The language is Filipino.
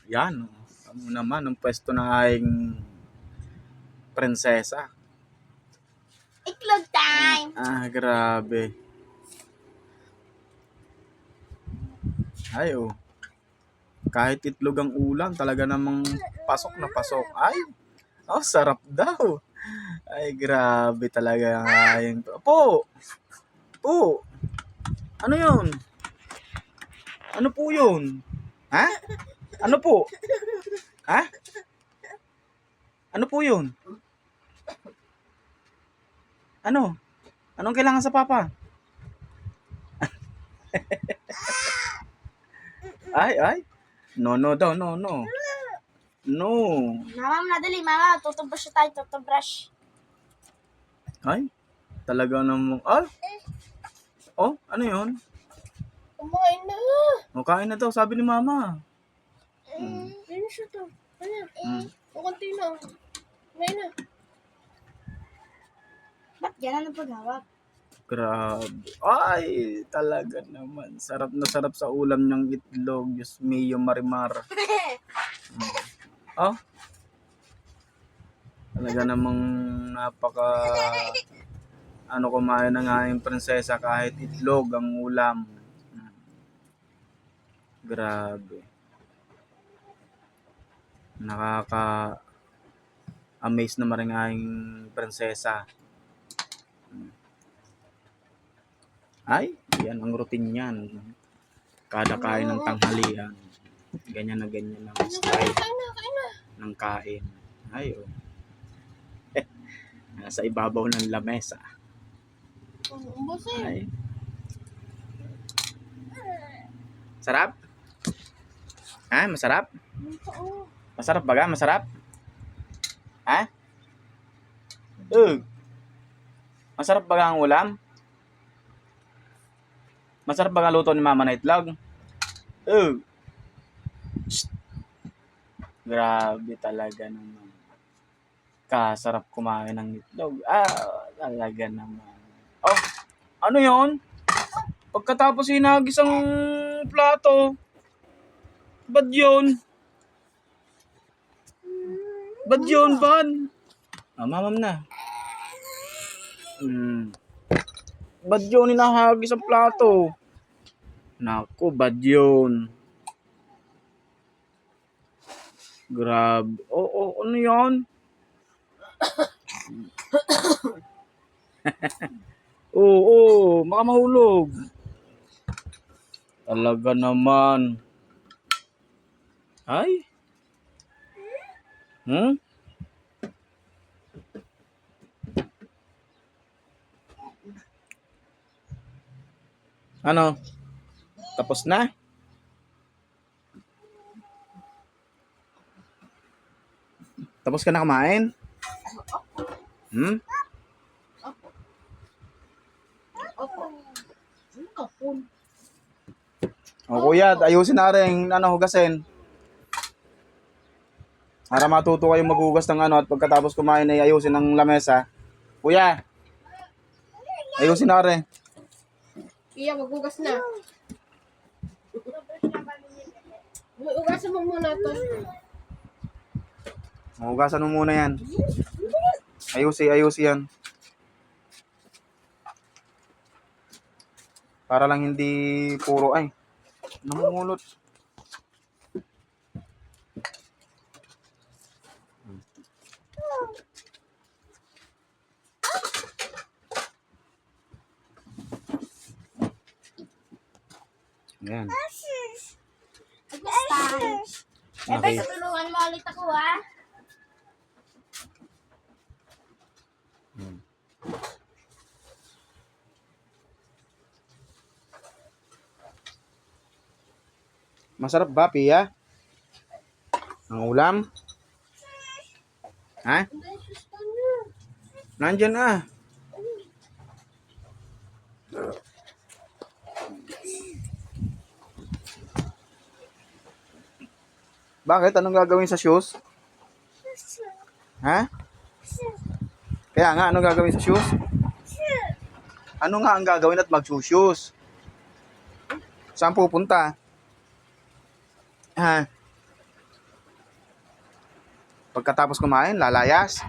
Yan. Ano naman, ang pwesto ng aking prinsesa. Itlog time! Grabe. Ay, oh. Kahit itlog ang ulam, talaga namang pasok na pasok. Ay, sarap daw. Ay, grabe talaga ang aking... Po! Po! Ano yun? Ano po yun? Ha? Ano po? Ha? Ano po yun? Ano? Anong kailangan sa papa? Ay. No daw, no. No. Mama, nadali, mama. Tutubrush tayo, tutubrush. Ay, talaga namang... Oh, ano yun? Kumain na. Kain na daw, sabi ni mama. Ano siya to? Mm. Kunti na. Kumain na. Ba't gano'n ang paghawak? Grabe. Ay, talaga naman. Sarap na sarap sa ulam niyang itlog. Diyos mio, marimar. Talaga namang napaka... kumain ng aking prinsesa kahit itlog ang ulam. Grabe. Nakaka-amaze naman rin ang aking prinsesa. Ay, yan ang routine niyan. Kada kain ng tanghalian. Ganyan na ganyan ang style ng kain. Ay, oh. Nasa ibabaw ng lamesa. Ay. Sarap? Masarap? Masarap baga? Masarap? Ha? Masarap baga ang ulam? Masarap baga luto ni mama na itlog? Grabe talaga naman. Kasarap kumain ng itlog. Talaga naman. Ano yon? Pagkatapos hinagis ang plato. Bad yun? Bad? Mamam na. Bad yun, hinahagis ang plato. Naku, bad yun. Grabe. Ano yan? Baka mahulog. Talaga naman. Ay? Ano? Tapos na? Tapos ka na kumain? Kuya, ayusin na rin, hugasin. Para matuto kayong maghugas ng at pagkatapos kumain ay ayusin ng lamesa. Kuya, ayusin na rin. Iya, maghugas na. Hugasan mo muna to. Hugasan mo muna yan. Ayusin yan. Para lang hindi puro namumulot. Yan. Okay. Tutulungan mo ulit ako, ha? Masarap ba, Pia? Ang ulam? Ha? Nandyan na. Bakit? Anong gagawin sa shoes? Ha? Kaya nga, anong gagawin sa shoes? Ano nga ang gagawin at mag-shoes? Saan pupunta? Ha? Pagkatapos kumain, lalayas.